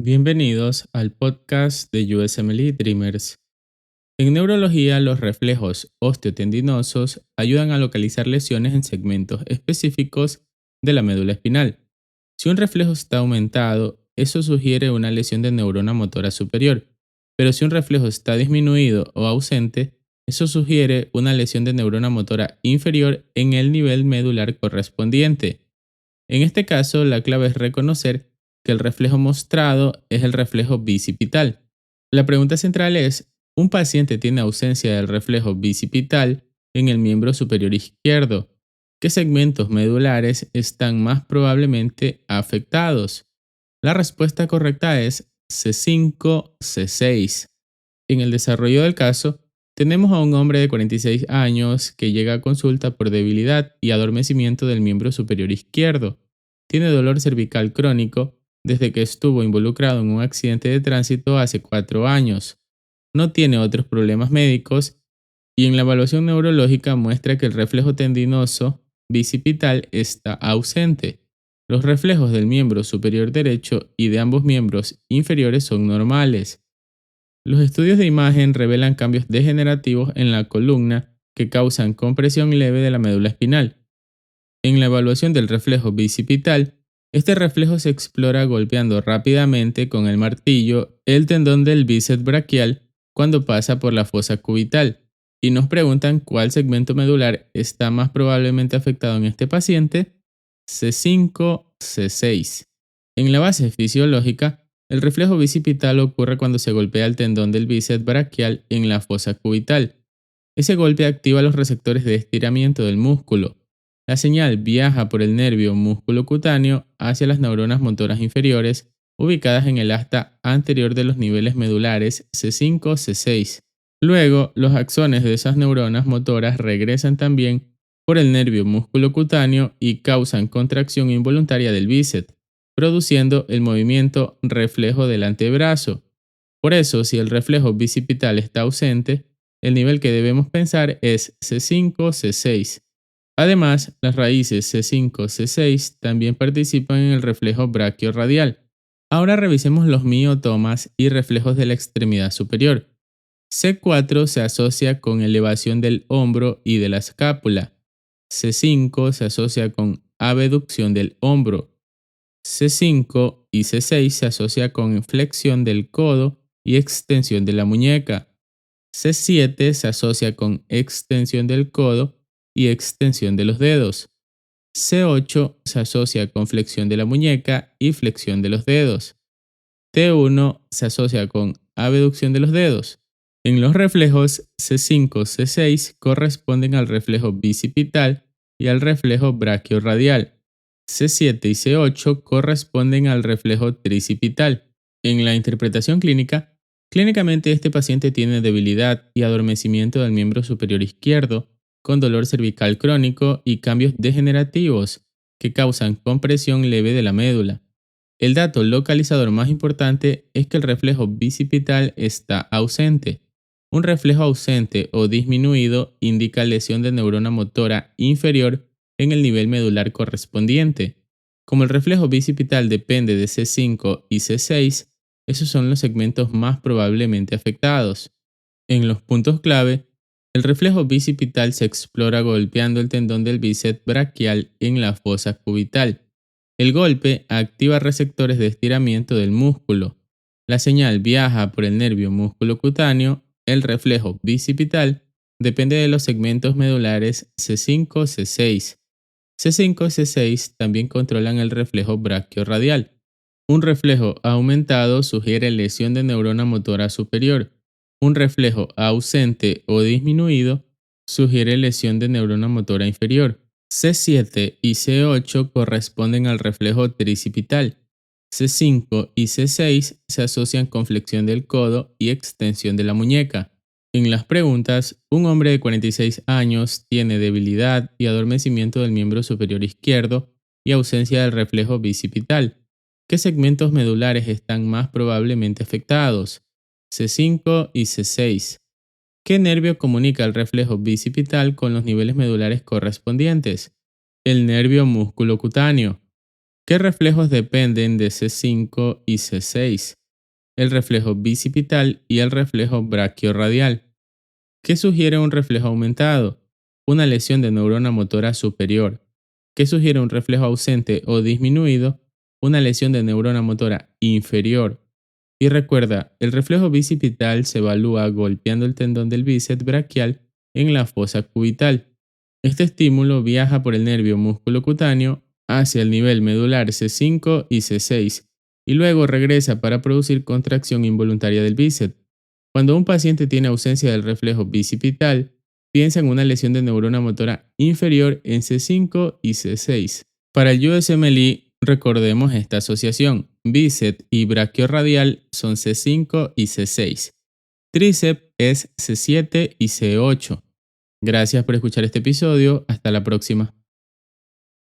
Bienvenidos al podcast de USMLE Dreamers. En neurología, los reflejos osteotendinosos ayudan a localizar lesiones en segmentos específicos de la médula espinal. Si un reflejo está aumentado, eso sugiere una lesión de neurona motora superior, pero si un reflejo está disminuido o ausente, eso sugiere una lesión de neurona motora inferior en el nivel medular correspondiente. En este caso, la clave es reconocer que el reflejo mostrado es el reflejo bicipital. La pregunta central es, ¿un paciente tiene ausencia del reflejo bicipital en el miembro superior izquierdo? ¿Qué segmentos medulares están más probablemente afectados? La respuesta correcta es C5, C6. En el desarrollo del caso, tenemos a un hombre de 46 años que llega a consulta por debilidad y adormecimiento del miembro superior izquierdo. Tiene dolor cervical crónico desde que estuvo involucrado en un accidente de tránsito hace 4 años. No tiene otros problemas médicos y en la evaluación neurológica muestra que el reflejo tendinoso bicipital está ausente. Los reflejos del miembro superior derecho y de ambos miembros inferiores son normales. Los estudios de imagen revelan cambios degenerativos en la columna que causan compresión leve de la médula espinal. En la evaluación del reflejo bicipital, este reflejo se explora golpeando rápidamente con el martillo el tendón del bíceps braquial cuando pasa por la fosa cubital, y nos preguntan cuál segmento medular está más probablemente afectado en este paciente, C5, C6. En la base fisiológica, el reflejo bicipital ocurre cuando se golpea el tendón del bíceps braquial en la fosa cubital. Ese golpe activa los receptores de estiramiento del músculo. La señal viaja por el nervio músculo cutáneo hacia las neuronas motoras inferiores ubicadas en el asta anterior de los niveles medulares C5, C6. Luego, los axones de esas neuronas motoras regresan también por el nervio músculo cutáneo y causan contracción involuntaria del bíceps, produciendo el movimiento reflejo del antebrazo. Por eso, si el reflejo bicipital está ausente, el nivel que debemos pensar es C5, C6. Además, las raíces C5, C6 también participan en el reflejo braquiorradial. Ahora revisemos los miotomas y reflejos de la extremidad superior. C4 se asocia con elevación del hombro y de la escápula. C5 se asocia con abducción del hombro. C5 y C6 se asocia con flexión del codo y extensión de la muñeca. C7 se asocia con extensión del codo y extensión de los dedos. C8 se asocia con flexión de la muñeca y flexión de los dedos. T1 se asocia con abducción de los dedos. En los reflejos, C5, C6 corresponden al reflejo bicipital y al reflejo braquiorradial. C7 y C8 corresponden al reflejo tricipital. En la interpretación clínicamente este paciente tiene debilidad y adormecimiento del miembro superior izquierdo, con dolor cervical crónico y cambios degenerativos que causan compresión leve de la médula. El dato localizador más importante es que el reflejo bicipital está ausente. Un reflejo ausente o disminuido indica lesión de neurona motora inferior en el nivel medular correspondiente. Como el reflejo bicipital depende de C5 y C6, esos son los segmentos más probablemente afectados. En los puntos clave, el reflejo bicipital se explora golpeando el tendón del bíceps braquial en la fosa cubital. El golpe activa receptores de estiramiento del músculo. La señal viaja por el nervio músculo cutáneo. El reflejo bicipital depende de los segmentos medulares C5, C6. C5 y C6 también controlan el reflejo braquiorradial. Un reflejo aumentado sugiere lesión de neurona motora superior. Un reflejo ausente o disminuido sugiere lesión de neurona motora inferior. C7 y C8 corresponden al reflejo tricipital. C5 y C6 se asocian con flexión del codo y extensión de la muñeca. En las preguntas, un hombre de 46 años tiene debilidad y adormecimiento del miembro superior izquierdo y ausencia del reflejo bicipital. ¿Qué segmentos medulares están más probablemente afectados? C5 y C6. ¿Qué nervio comunica el reflejo bicipital con los niveles medulares correspondientes? El nervio músculo cutáneo. ¿Qué reflejos dependen de C5 y C6? el reflejo bicipital y el reflejo braquiorradial. ¿Qué sugiere un reflejo aumentado? Una lesión de neurona motora superior. ¿Qué sugiere un reflejo ausente o disminuido? Una lesión de neurona motora inferior. Y recuerda, el reflejo bicipital se evalúa golpeando el tendón del bíceps braquial en la fosa cubital. Este estímulo viaja por el nervio músculo cutáneo hacia el nivel medular C5 y C6 y luego regresa para producir contracción involuntaria del bíceps. Cuando un paciente tiene ausencia del reflejo bicipital, piensa en una lesión de neurona motora inferior en C5 y C6. Para el USMLE, recordemos esta asociación. Bíceps y braquiorradial son C5 y C6. Tríceps es C7 y C8. Gracias por escuchar este episodio. Hasta la próxima.